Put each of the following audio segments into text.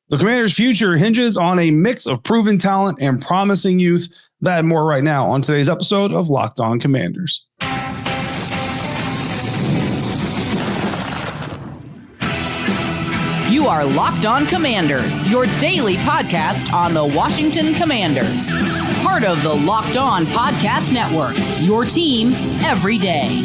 The Commanders' future hinges on a mix of proven talent and promising youth. That and more right now on today's episode of Locked On Commanders. You are Locked On Commanders, your daily podcast on the Washington Commanders. Part of the Locked On Podcast Network, your team every day.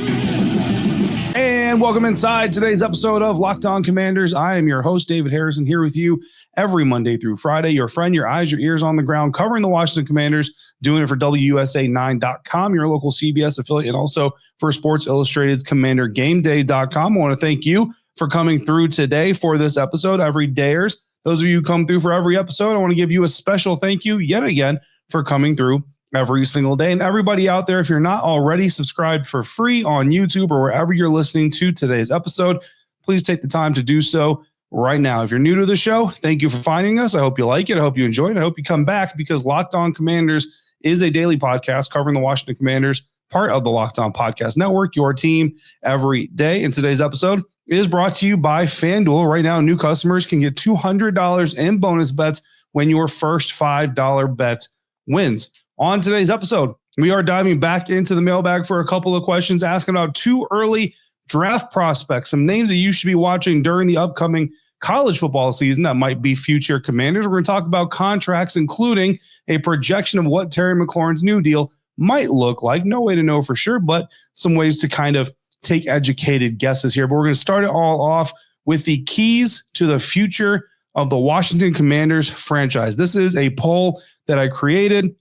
And welcome inside today's episode of Locked On Commanders. I am your host, David Harrison, here with you every Monday through Friday. Your friend, your eyes, your ears on the ground, covering the Washington Commanders, doing it for WUSA9.com, your local CBS affiliate, and also for Sports Illustrated's CommanderGameDay.com. I want to thank you for coming through today for this episode. Every dayers, those of you who come through for every episode, I want to give you a special thank you yet again for coming through every single day. And everybody out there, if you're not already subscribed for free on YouTube or wherever you're listening to today's episode, please take the time to do so right now. If you're new to the show, thank you for finding us. I hope you like it. I hope you enjoy it. I hope you come back, because Locked On Commanders is a daily podcast covering the Washington Commanders, part of the Locked On Podcast Network, your team every day. And today's episode is brought to you by FanDuel. Right now, new customers can get $200 in bonus bets when your first $5 bet wins. On today's episode, we are diving back into the mailbag for a couple of questions, asking about two early draft prospects, some names that you should be watching during the upcoming college football season that might be future Commanders. We're going to talk about contracts, including a projection of what Terry McLaurin's new deal might look like. No way to know for sure, but some ways to kind of take educated guesses here. But we're going to start it all off with the keys to the future of the Washington Commanders franchise. This is a poll that I created.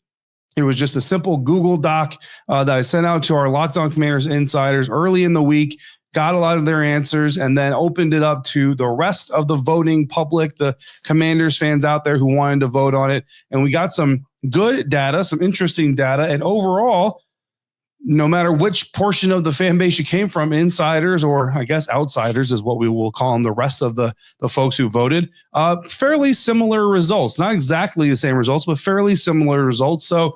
It was just a simple Google Doc that I sent out to our Locked On Commanders insiders early in the week, got a lot of their answers, and then opened it up to the rest of the voting public, the Commanders fans out there who wanted to vote on it. And we got some good data, some interesting data. And overall, no matter which portion of the fan base you came from, insiders or I guess outsiders is what we will call them, the rest of the folks who voted, fairly similar results. Not exactly the same results, but fairly similar results. So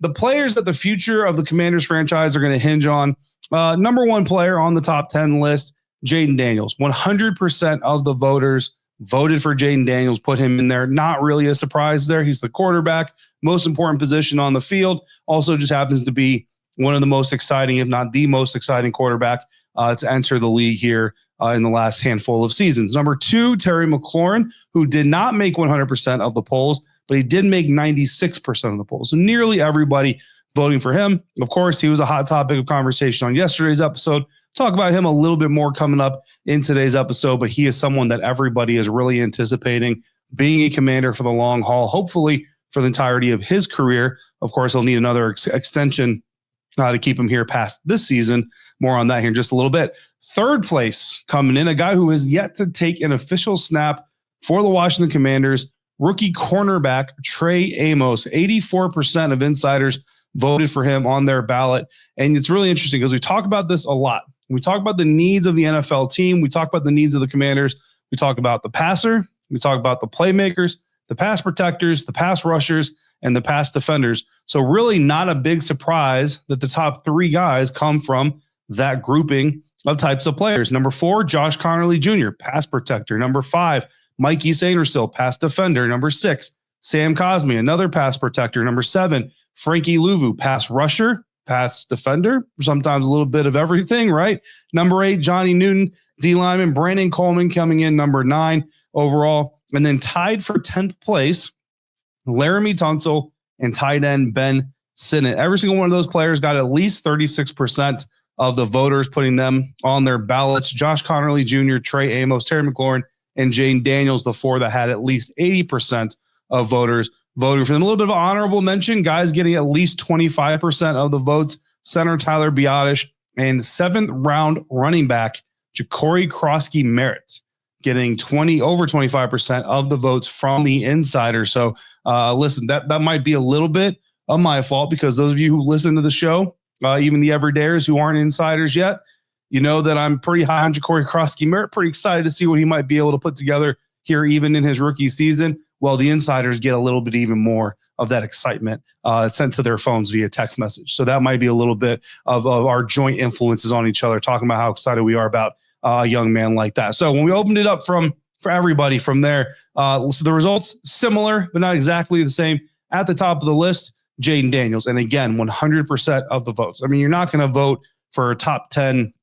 the players that the future of the Commanders franchise are going to hinge on, number one player on the top 10 list, Jayden Daniels. 100% of the voters voted for Jayden Daniels, put him in there. Not really a surprise there. He's the quarterback, most important position on the field. Also just happens to be one of the most exciting, if not the most exciting quarterback to enter the league here in the last handful of seasons. Number two, Terry McLaurin, who did not make 100% of the polls, but he did make 96% of the polls. So nearly everybody voting for him. Of course, he was a hot topic of conversation on yesterday's episode. Talk about him a little bit more coming up in today's episode, but he is someone that everybody is really anticipating being a Commander for the long haul, hopefully for the entirety of his career. Of course, he'll need another extension to keep him here past this season. More on that here in just a little bit. Third place coming in, a guy who has yet to take an official snap for the Washington Commanders, rookie cornerback Trey Amos. 84% of insiders voted for him on their ballot. And it's really interesting because we talk about this a lot. We talk about the needs of the NFL team. We talk about the needs of the Commanders. We talk about the passer. We talk about the playmakers, the pass protectors, the pass rushers, and the pass defenders. So really not a big surprise that the top three guys come from that grouping of types of players. Number 4, Josh Conerly Jr., pass protector. Number 5, Mikey Sainristil, pass defender. Number 6, Sam Cosmi, another pass protector. Number 7, Frankie Luvu, pass rusher, pass defender, sometimes a little bit of everything, right? Number 8, Johnny Newton, D lineman. Brandon Coleman coming in number 9 overall. And then tied for 10th place, Laramie Tunsil and tight end Ben Sinnott. Every single one of those players got at least 36% of the voters putting them on their ballots. Josh Conerly Jr., Trey Amos, Terry McLaurin, and Jayden Daniels, the 4 that had at least 80% of voters voting for them. A little bit of honorable mention, guys getting at least 25% of the votes. Center Tyler Biotish and 7th round running back Ja'Cory Krosky-Merritt getting over 25% of the votes from the insider. So listen, that might be a little bit of my fault, because those of you who listen to the show, even the everydayers who aren't insiders yet, you know that I'm pretty high on Ja'Cory Krosky-Merritt. Pretty excited to see what he might be able to put together here, even in his rookie season. Well, the insiders get a little bit even more of that excitement sent to their phones via text message. So that might be a little bit of our joint influences on each other, talking about how excited we are about a young man like that. So when we opened it up from for everybody from there. So the results similar, but not exactly the same. At the top of the list, Jayden Daniels. And again, 100% of the votes. I mean, you're not going to vote for top 10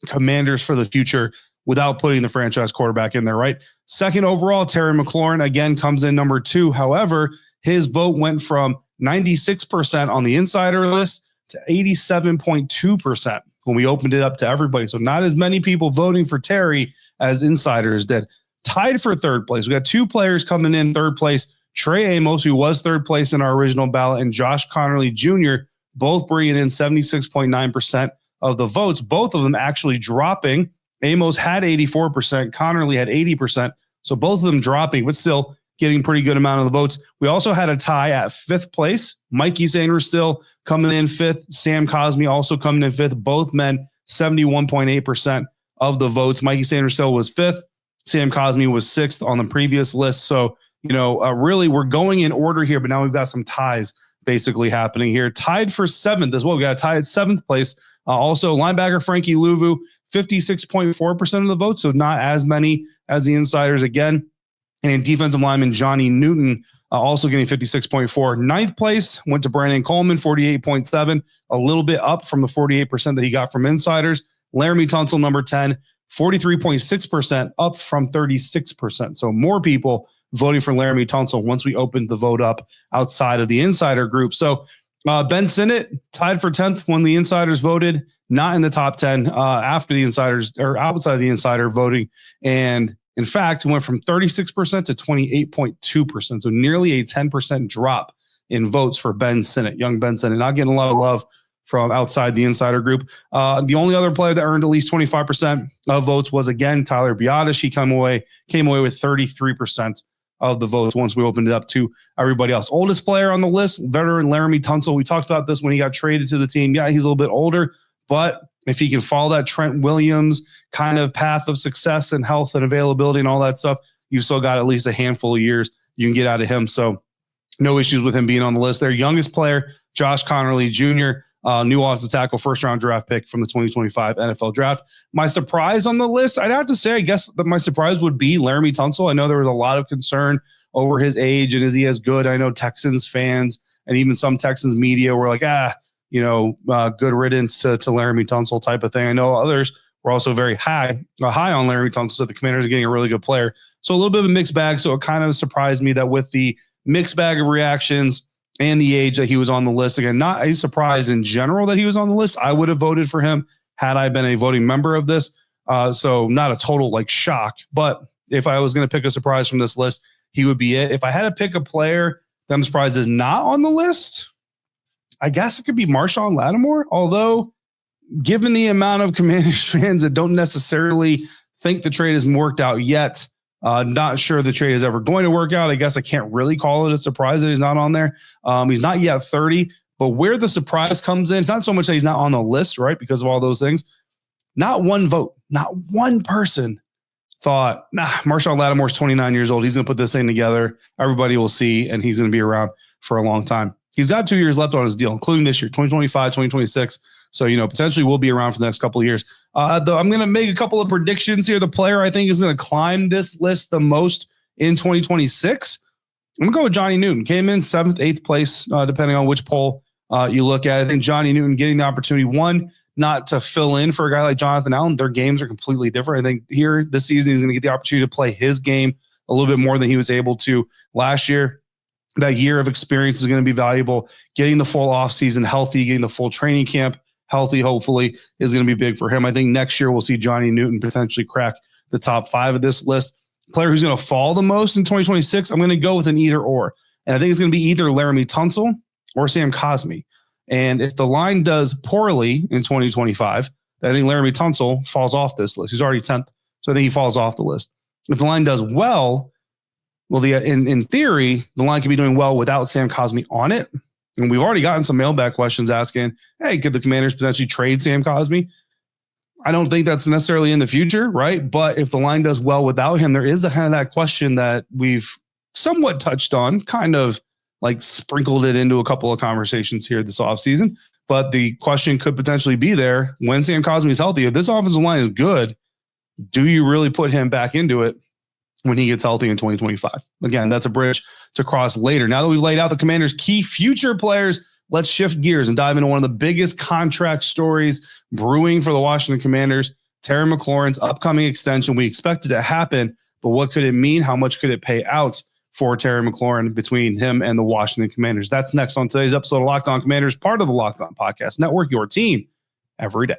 Commanders for the future without putting the franchise quarterback in there, right? Second overall, Terry McLaurin, again, comes in number 2. However, his vote went from 96% on the insider list to 87.2% when we opened it up to everybody. So not as many people voting for Terry as insiders did. Tied for third place. We got 2 players coming in third place. Trey Amos, who was third place in our original ballot, and Josh Connerly Jr., both bringing in 76.9% of the votes. Both of them actually dropping. Amos had 84%. Connerly had 80%. So both of them dropping, but still getting pretty good amount of the votes. We also had a tie at 5th place. Mikey Sainer still coming in 5th. Sam Cosmi also coming in 5th. Both men, 71.8% of the votes. Mikey Sainer still was 5th. Sam Cosmi was 6th on the previous list. So, really we're going in order here, but now we've got some ties basically happening here. Tied for 7th as well. We got a tie at 7th place. Also, linebacker Frankie Luvu, 56.4% of the votes, so not as many as the insiders again. And defensive lineman Johnny Newton also getting 56.4. 9th place went to Brandon Coleman, 48.7, a little bit up from the 48% that he got from insiders. Laramie Tunsil, number 10, 43.6%, up from 36%. So more people voting for Laramie Tunsil once we opened the vote up outside of the insider group. So Ben Sinnott tied for 10th when the insiders voted, not in the top 10 after the insiders or outside of the insider voting. And in fact, it went from 36% to 28.2%. So nearly a 10% drop in votes for Ben Sinnott, young Ben Sinnott, not getting a lot of love from outside the insider group. The only other player that earned at least 25% of votes was, again, Tyler Biadasz. He came away with 33% of the votes once we opened it up to everybody else. Oldest player on the list, veteran Laramie Tunsil. We talked about this when he got traded to the team. Yeah, he's a little bit older, but if he can follow that Trent Williams kind of path of success and health and availability and all that stuff, you've still got at least a handful of years you can get out of him. So no issues with him being on the list. Their youngest player, Josh Connerly Jr., new offensive tackle, first-round draft pick from the 2025 NFL draft. My surprise on the list, I'd have to say, I guess that my surprise would be Laramie Tunsil. I know there was a lot of concern over his age and is he as good? I know Texans fans and even some Texans media were like, good riddance to Laramie Tunsil type of thing. I know others were also very high on Laramie Tunsil, so the Commanders are getting a really good player. So a little bit of a mixed bag. So it kind of surprised me that with the mixed bag of reactions and the age that he was on the list, again, not a surprise in general that he was on the list. I would have voted for him had I been a voting member of this. So not a total shock, but if I was going to pick a surprise from this list, he would be it. If I had to pick a player that I'm surprised is not on the list, I guess it could be Marshawn Lattimore, although given the amount of Commanders fans that don't necessarily think the trade hasn't worked out yet, not sure the trade is ever going to work out. I guess I can't really call it a surprise that he's not on there. He's not yet 30, but where the surprise comes in, it's not so much that he's not on the list, right? Because of all those things. Not one vote, not one person thought, Marshawn Lattimore's 29 years old. He's going to put this thing together. Everybody will see, and he's going to be around for a long time. He's got 2 years left on his deal, including this year, 2025, 2026. So, potentially will be around for the next couple of years. I'm going to make a couple of predictions here. The player I think is going to climb this list the most in 2026, I'm going to go with Johnny Newton. Came in 7th, 8th place, depending on which poll you look at. I think Johnny Newton getting the opportunity, one, not to fill in for a guy like Jonathan Allen. Their games are completely different. I think here this season he's going to get the opportunity to play his game a little bit more than he was able to last year. That year of experience is going to be valuable. Getting the full offseason healthy, getting the full training camp healthy, hopefully, is going to be big for him. I think next year we'll see Johnny Newton potentially crack the top 5 of this list. Player who's going to fall the most in 2026, I'm going to go with an either or. And I think it's going to be either Laramie Tunsil or Sam Cosmi. And if the line does poorly in 2025, I think Laramie Tunsil falls off this list. He's already 10th, so I think he falls off the list. If the line does well, in theory, the line could be doing well without Sam Cosmi on it. And we've already gotten some mailbag questions asking, hey, could the Commanders potentially trade Sam Cosmi? I don't think that's necessarily in the future, right? But if the line does well without him, there is that question that we've somewhat touched on, kind of sprinkled it into a couple of conversations here this offseason. But the question could potentially be there when Sam Cosmi is healthy. If this offensive line is good, do you really put him back into it when he gets healthy in 2025. Again, that's a bridge to cross later. Now that we've laid out the Commanders' key future players, let's shift gears and dive into one of the biggest contract stories brewing for the Washington Commanders, Terry McLaurin's upcoming extension. We expect it to happen, but what could it mean? How much could it pay out for Terry McLaurin between him and the Washington Commanders? That's next on today's episode of Locked On Commanders, part of the Locked On Podcast Network, your team every day.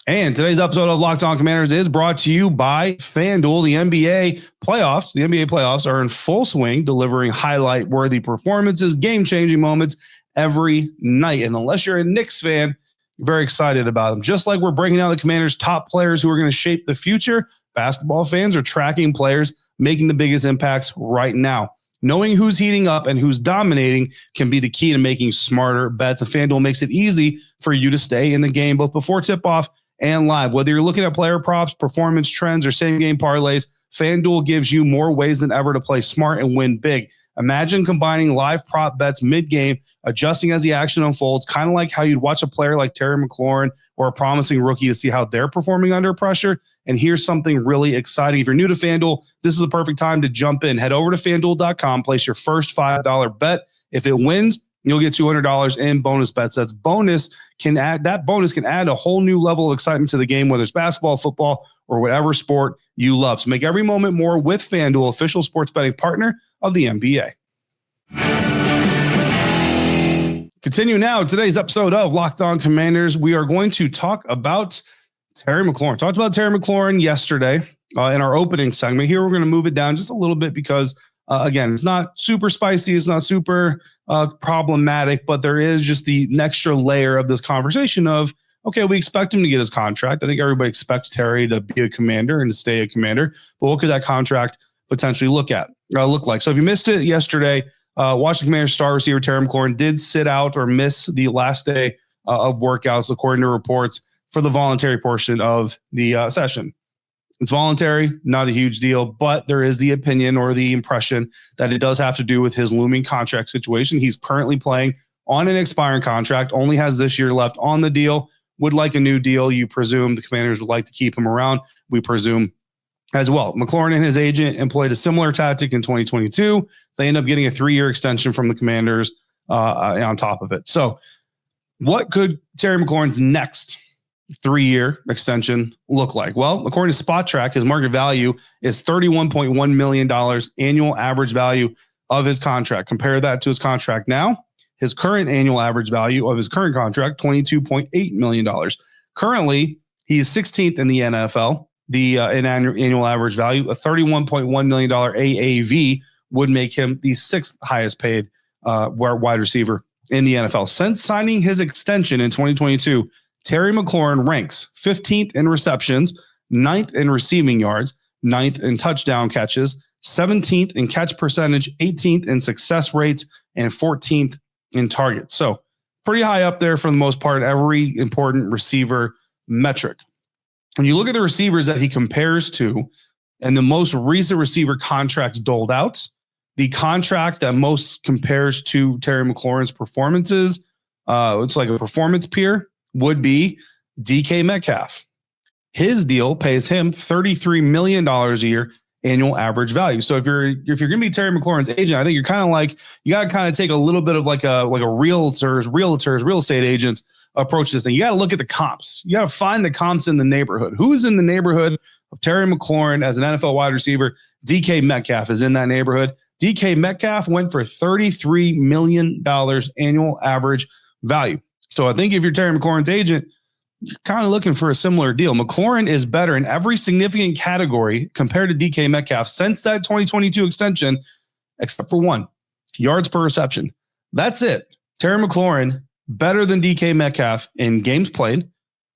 And today's episode of Locked On Commanders is brought to you by FanDuel. The NBA playoffs are in full swing, delivering highlight-worthy performances, game-changing moments every night. And unless you're a Knicks fan, you're very excited about them. Just like we're breaking down the Commanders' top players who are going to shape the future, basketball fans are tracking players making the biggest impacts right now. Knowing who's heating up and who's dominating can be the key to making smarter bets. And FanDuel makes it easy for you to stay in the game, both before tip-off and live. Whether you're looking at player props, performance trends, or same-game parlays, FanDuel gives you more ways than ever to play smart and win big. Imagine combining live prop bets mid-game, adjusting as the action unfolds, kind of like how you'd watch a player like Terry McLaurin or a promising rookie to see how they're performing under pressure. And here's something really exciting. If you're new to FanDuel, this is the perfect time to jump in. Head over to FanDuel.com, place your first $5 bet. If it wins, you'll get $200 in bonus bets. That bonus can add a whole new level of excitement to the game, whether it's basketball, football, or whatever sport you love. So make every moment more with FanDuel, official sports betting partner of the NBA. Continue now today's episode of Locked On Commanders. We are going to talk about Terry McLaurin. Talked about Terry McLaurin yesterday in our opening segment. Here we're going to move it down just a little bit because again, it's not super spicy. It's not super problematic, but there is just the extra layer of this conversation of, okay, we expect him to get his contract. I think everybody expects Terry to be a Commander and to stay a Commander, but what could that contract potentially look like? So if you missed it yesterday, Washington Commanders star receiver Terry McLaurin did sit out or miss the last day of workouts, according to reports, for the voluntary portion of the session. It's voluntary, not a huge deal, but there is the opinion or the impression that it does have to do with his looming contract situation. He's currently playing on an expiring contract, only has this year left on the deal, would like a new deal. You presume the Commanders would like to keep him around. We presume as well. McLaurin and his agent employed a similar tactic in 2022. They end up getting a 3-year extension from the Commanders on top of it. So what could Terry McLaurin's next 3-year extension look like? Well, according to Spot Track, his market value is $31.1 million annual average value of his contract. Compare that to his contract now. His current annual average value of his current contract, $22.8 million. Currently, he's 16th in the NFL. In annual average value, a $31.1 million AAV would make him the 6th highest paid wide receiver in the NFL. Since signing his extension in 2022, Terry McLaurin ranks 15th in receptions, 9th in receiving yards, 9th in touchdown catches, 17th in catch percentage, 18th in success rates, and 14th in targets. So pretty high up there for the most part, every important receiver metric. When you look at the receivers that he compares to and the most recent receiver contracts doled out, the contract that most compares to Terry McLaurin's performances, it's like a performance peer, would be DK Metcalf. His deal pays him $33 million a year annual average value. So if you're going to be Terry McLaurin's agent, I think you're kind of like, you got to kind of take a little bit of like a realtors, real estate agents approach this thing. You got to look at the comps. You got to find the comps in the neighborhood. Who's in the neighborhood of Terry McLaurin as an NFL wide receiver? DK Metcalf is in that neighborhood. DK Metcalf went for $33 million annual average value. So I think if you're Terry McLaurin's agent, you're kind of looking for a similar deal. McLaurin is better in every significant category compared to DK Metcalf since that 2022 extension, except for one, yards per reception. That's it. Terry McLaurin better than DK Metcalf in games played,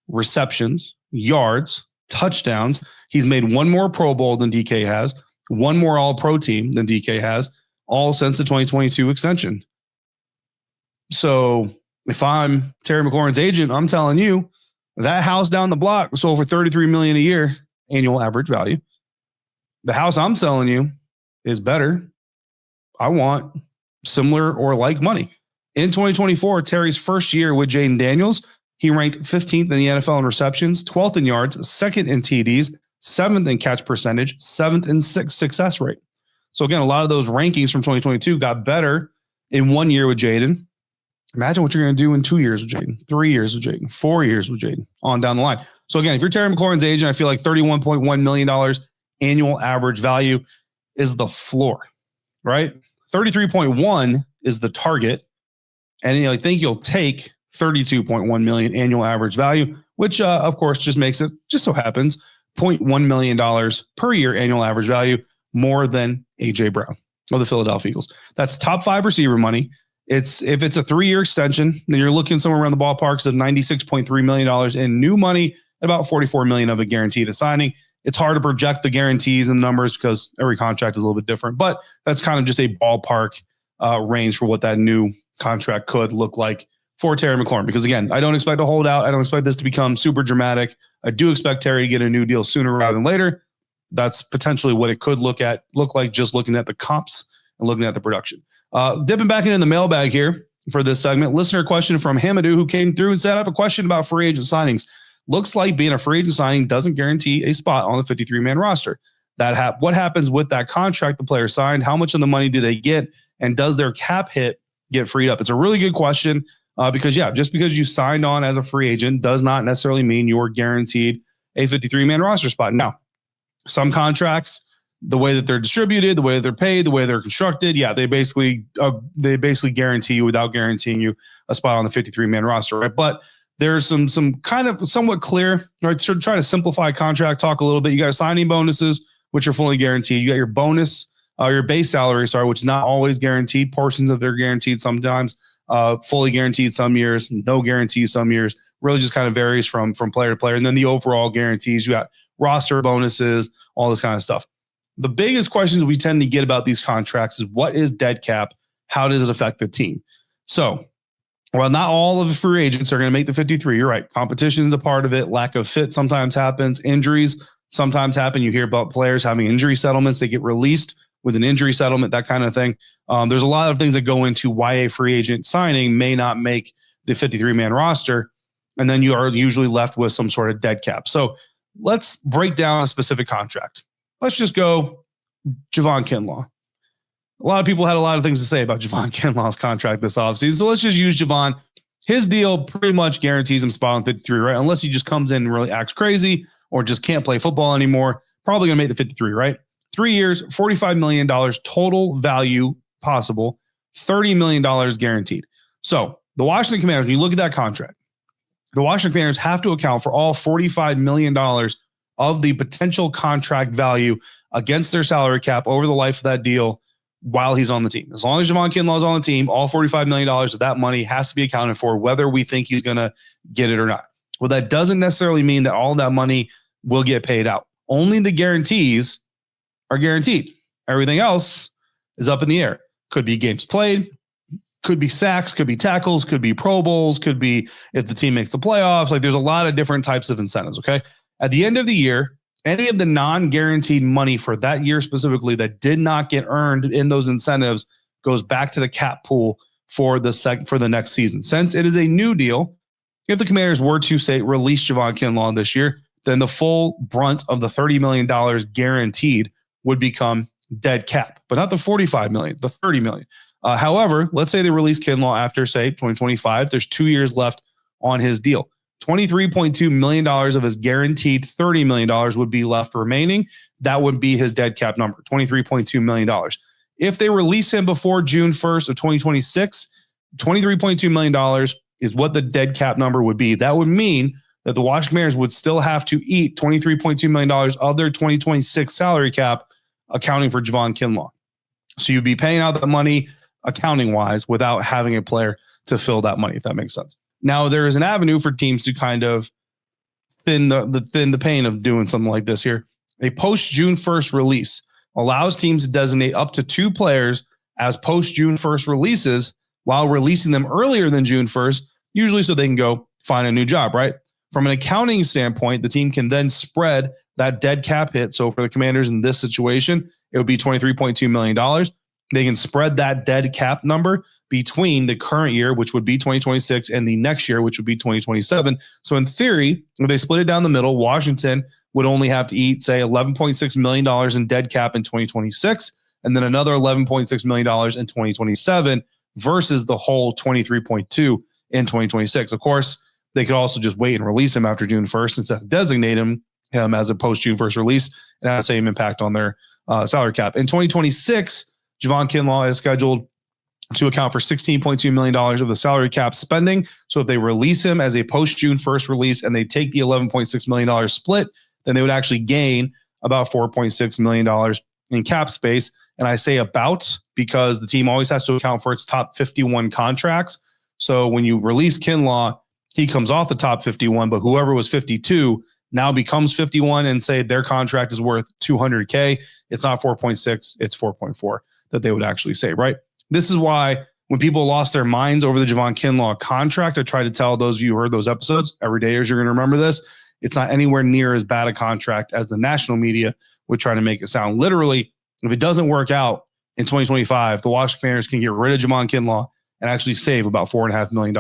receptions, yards, touchdowns. He's made one more Pro Bowl than DK has, one more All-Pro team than DK has, all since the 2022 extension. So if I'm Terry McLaurin's agent, I'm telling you that house down the block sold for $33 million a year annual average value. The house I'm selling you is better. I want similar or like money. In 2024, Terry's first year with Jayden Daniels, he ranked 15th in the NFL in receptions, 12th in yards, 2nd in TDs, 7th in catch percentage, 7th in success rate. So again, a lot of those rankings from 2022 got better in 1 year with Jayden. Imagine what you're going to do in 2 years with Jayden, 3 years with Jayden, 4 years with Jayden, on down the line. So again, if you're Terry McLaurin's agent, I feel like $31.1 million annual average value is the floor, right? 33.1 is the target. And I think you'll take 32.1 million annual average value, which of course just makes it, just so happens, $0.1 million per year annual average value more than AJ Brown of the Philadelphia Eagles. That's top 5 receiver money. If it's a 3-year extension, then you're looking somewhere around the ballparks of $96.3 million in new money, about $44 million of it guaranteed at signing. It's hard to project the guarantees and the numbers because every contract is a little bit different, but that's kind of just a ballpark range for what that new contract could look like for Terry McLaurin. Because again, I don't expect a holdout. I don't expect this to become super dramatic. I do expect Terry to get a new deal sooner rather than later. That's potentially what it could look like just looking at the comps and looking at the production. Dipping back into the mailbag here for this segment, listener question from Hamadou, who came through and said, I have a question about free agent signings. Looks like being a free agent signing doesn't guarantee a spot on the 53-man roster. What happens with that contract the player signed? How much of the money do they get? And does their cap hit get freed up? It's a really good question because, just because you signed on as a free agent does not necessarily mean you're guaranteed a 53-man roster spot. Now, some contracts, the way that they're distributed, the way that they're paid, the way they're constructed, they basically guarantee you without guaranteeing you a spot on the 53-man roster, right? But there's some kind of somewhat clear, right? So try to simplify contract talk a little bit. You got signing bonuses, which are fully guaranteed. You got your bonus, your base salary, which is not always guaranteed. Portions of it are guaranteed sometimes, fully guaranteed some years, no guarantee some years. Really just kind of varies from player to player. And then the overall guarantees, you got roster bonuses, all this kind of stuff. The biggest questions we tend to get about these contracts is what is dead cap? How does it affect the team? So, while not all of the free agents are going to make the 53, you're right. Competition is a part of it. Lack of fit sometimes happens. Injuries sometimes happen. You hear about players having injury settlements. They get released with an injury settlement, that kind of thing. There's a lot of things that go into why a free agent signing may not make the 53-man roster. And then you are usually left with some sort of dead cap. So let's break down a specific contract. Let's just go Javon Kinlaw. A lot of people had a lot of things to say about Javon Kinlaw's contract this offseason. So let's just use Javon. His deal pretty much guarantees him spot on 53, right? Unless he just comes in and really acts crazy or just can't play football anymore. Probably going to make the 53, right? 3 years, $45 million total value possible, $30 million guaranteed. So the Washington Commanders, when you look at that contract, the Washington Commanders have to account for all $45 million of the potential contract value against their salary cap over the life of that deal while he's on the team. As long as Javon Kinlaw is on the team, all $45 million of that money has to be accounted for, whether we think he's going to get it or not. Well, that doesn't necessarily mean that all that money will get paid out. Only the guarantees are guaranteed. Everything else is up in the air. Could be games played, could be sacks, could be tackles, could be Pro Bowls, could be if the team makes the playoffs. Like there's a lot of different types of incentives, okay? At the end of the year, any of the non-guaranteed money for that year specifically that did not get earned in those incentives goes back to the cap pool for the next season. Since it is a new deal, if the Commanders were to say release Javon Kinlaw this year, then the full brunt of the $30 million guaranteed would become dead cap, but not the $45 million, the $30 million. However, let's say they release Kinlaw after, say, 2025. There's 2 years left on his deal. $23.2 million of his guaranteed $30 million would be left remaining. That would be his dead cap number, $23.2 million. If they release him before June 1st of 2026, $23.2 million is what the dead cap number would be. That would mean that the Washington Commanders would still have to eat $23.2 million of their 2026 salary cap, accounting for Javon Kinlaw. So you'd be paying out the money accounting-wise without having a player to fill that money, if that makes sense. Now, there is an avenue for teams to kind of thin the pain of doing something like this here. A post-June 1st release allows teams to designate up to 2 players as post-June 1st releases while releasing them earlier than June 1st, usually so they can go find a new job, right? From an accounting standpoint, the team can then spread that dead cap hit. So for the Commanders in this situation, it would be $23.2 million. They can spread that dead cap number between the current year, which would be 2026, and the next year, which would be 2027. So in theory, if they split it down the middle, Washington would only have to eat, say, $11.6 million in dead cap in 2026, and then another $11.6 million in 2027 versus the whole 23.2 in 2026. Of course, they could also just wait and release him after June 1st instead of designate him as a post-June 1st release and have the same impact on their salary cap. In 2026, Javon Kinlaw is scheduled to account for $16.2 million of the salary cap spending. So if they release him as a post-June 1st release and they take the $11.6 million split, then they would actually gain about $4.6 million in cap space. And I say about because the team always has to account for its top 51 contracts. So when you release Kinlaw, he comes off the top 51, but whoever was 52 now becomes 51 and say their contract is worth $200K. It's not 4.6, it's 4.4 that they would actually say, right? This is why when people lost their minds over the Javon Kinlaw contract, I try to tell those of you who heard those episodes, everydayers, you're going to remember this. It's not anywhere near as bad a contract as the national media would try to make it sound. Literally, if it doesn't work out in 2025, the Washington Commanders can get rid of Javon Kinlaw and actually save about $4.5 million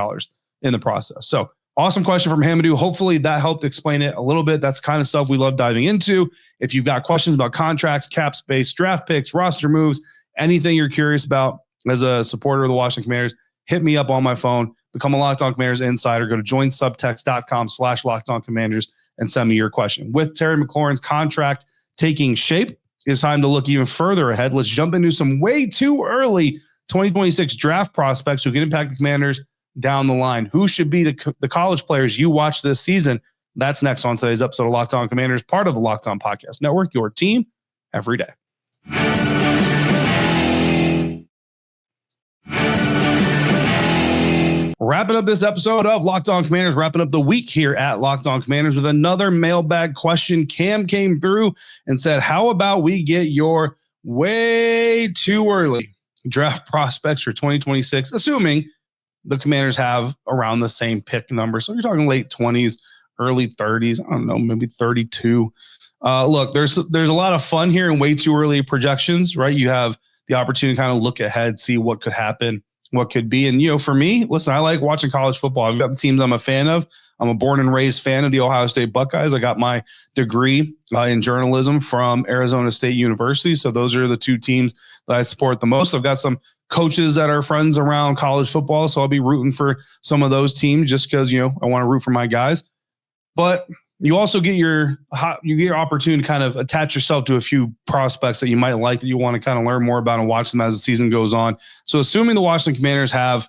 in the process. So awesome question from Hamadou. Hopefully that helped explain it a little bit. That's the kind of stuff we love diving into. If you've got questions about contracts, cap space, draft picks, roster moves, anything you're curious about as a supporter of the Washington Commanders, hit me up on my phone. Become a Locked On Commanders insider. Go to joinsubtext.com/LockedOnCommanders and send me your question. With Terry McLaurin's contract taking shape, it's time to look even further ahead. Let's jump into some way too early 2026 draft prospects who can impact the Commanders down the line. Who should be the college players you watch this season? That's next on today's episode of Locked On Commanders, part of the Locked On Podcast Network, your team every day. Wrapping up this episode of Locked On Commanders, wrapping up the week here at Locked On Commanders with another mailbag question. Cam came through and said, how about we get your way too early draft prospects for 2026, assuming the Commanders have around the same pick number. So you're talking late 20s, early 30s, I don't know, maybe 32. Look, there's a lot of fun here in way too early projections, right? You have the opportunity to kind of look ahead, see what could happen, what could be. And, for me, listen, I like watching college football. I've got the teams I'm a fan of. I'm a born and raised fan of the Ohio State Buckeyes. I got my degree in journalism from Arizona State University. So those are the two teams that I support the most. I've got some coaches that are friends around college football, so I'll be rooting for some of those teams just because, I want to root for my guys. But you also get your opportunity to kind of attach yourself to a few prospects that you might like, that you want to kind of learn more about and watch them as the season goes on. So assuming the Washington Commanders have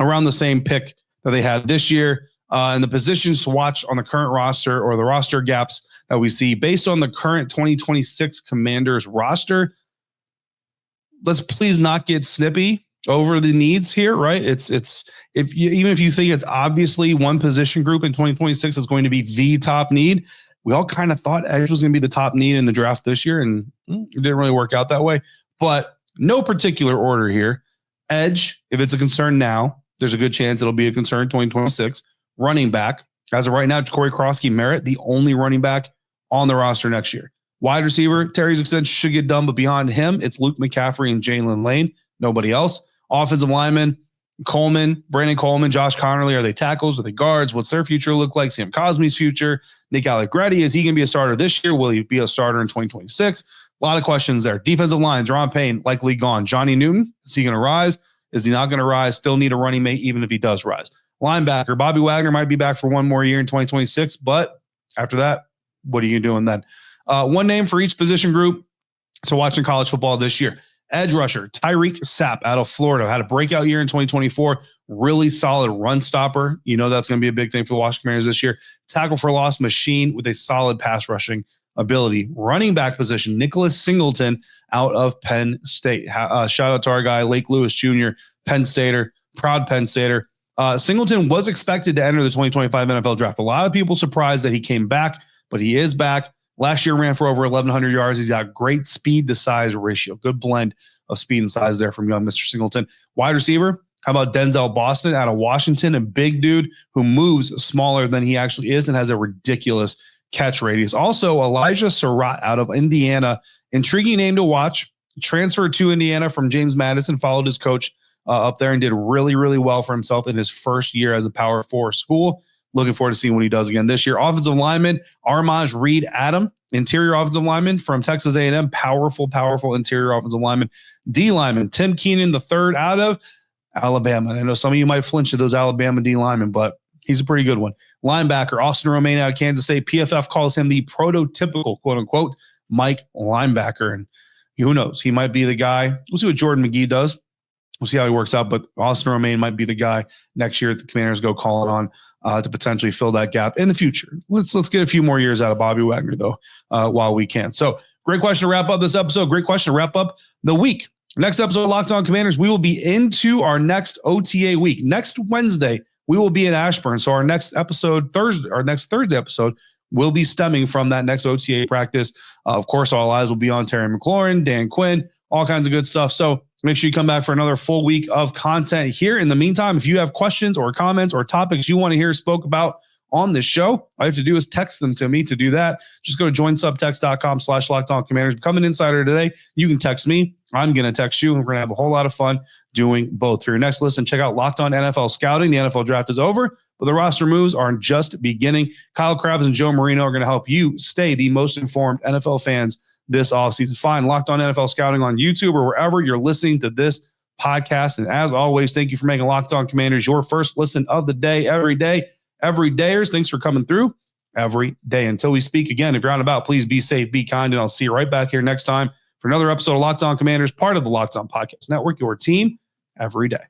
around the same pick that they had this year, and the positions to watch on the current roster or the roster gaps that we see based on the current 2026 Commanders roster, let's please not get snippy over the needs here, right? Even if you think it's obviously one position group in 2026 that's going to be the top need, we all kind of thought edge was going to be the top need in the draft this year, and it didn't really work out that way. But no particular order here. Edge, if it's a concern now, there's a good chance it'll be a concern in 2026. Running back, as of right now, Corey Krosky Merritt, the only running back on the roster next year. Wide receiver, Terry's extension should get done, but beyond him, it's Luke McCaffrey and Jaylen Lane. Nobody else. Offensive lineman, Brandon Coleman, Josh Connerly. Are they tackles? Are they guards? What's their future look like? Sam Cosme's future. Nick Allegretti, is he going to be a starter this year? Will he be a starter in 2026? A lot of questions there. Defensive line, Deron Payne, likely gone. Johnny Newton, is he going to rise? Is he not going to rise? Still need a running mate, even if he does rise. Linebacker, Bobby Wagner might be back for one more year in 2026, but after that, what are you doing then? One name for each position group to watch in college football this year. Edge rusher, Tyreek Sapp out of Florida, had a breakout year in 2024. Really solid run stopper. That's going to be a big thing for the Washington Commanders this year. Tackle for loss machine with a solid pass rushing ability. Running back position, Nicholas Singleton out of Penn State. Shout out to our guy, Lake Lewis Jr., Penn Stater, proud Penn Stater. Singleton was expected to enter the 2025 NFL draft. A lot of people surprised that he came back, but he is back. Last year ran for over 1,100 yards. He's got great speed to size ratio. Good blend of speed and size there from young Mr. Singleton. Wide receiver, how about Denzel Boston out of Washington? A big dude who moves smaller than he actually is and has a ridiculous catch radius. Also, Elijah Surratt out of Indiana. Intriguing name to watch. Transferred to Indiana from James Madison, followed his coach up there and did really, really well for himself in his first year as a Power 4 school. looking forward to seeing what he does again this year. Offensive lineman, Armaj Reed Adam, interior offensive lineman from Texas A&M, powerful interior offensive lineman. D lineman, Tim Keenan III out of Alabama. And I know some of you might flinch at those Alabama D linemen, but he's a pretty good one. Linebacker, Austin Romaine out of Kansas State. PFF calls him the prototypical, quote unquote, Mike linebacker. And who knows? He might be the guy. We'll see what Jordan McGee does. We'll see how he works out, but Austin Romaine might be the guy next year that the Commanders go calling on to potentially fill that gap in the future. Let's get a few more years out of Bobby Wagner, though, while we can. So great question to wrap up this episode. Great question to wrap up the week. Next episode of Locked On Commanders, we will be into our next OTA week. Next Wednesday, we will be in Ashburn. So our next Thursday episode will be stemming from that next OTA practice. Of course, all eyes will be on Terry McLaurin, Dan Quinn, all kinds of good stuff. So make sure you come back for another full week of content here. In the meantime, if you have questions or comments or topics you want to hear spoke about on this show, all you have to do is text them to me. To do that, just go to joinsubtext.com/LockedOnCommanders. Become an insider today. You can text me. I'm going to text you, and we're going to have a whole lot of fun doing both. For your next listen, check out Locked On NFL Scouting. The NFL draft is over, but the roster moves are just beginning. Kyle Krabs and Joe Marino are going to help you stay the most informed NFL fans this offseason. Find Locked On NFL Scouting on YouTube or wherever you're listening to this podcast. And as always, thank you for making Locked On Commanders your first listen of the day, every day. Everydayers, thanks for coming through every day. Until we speak again, if you're out and about, please be safe, be kind, and I'll see you right back here next time for another episode of Locked On Commanders, part of the Locked On Podcast Network, your team every day.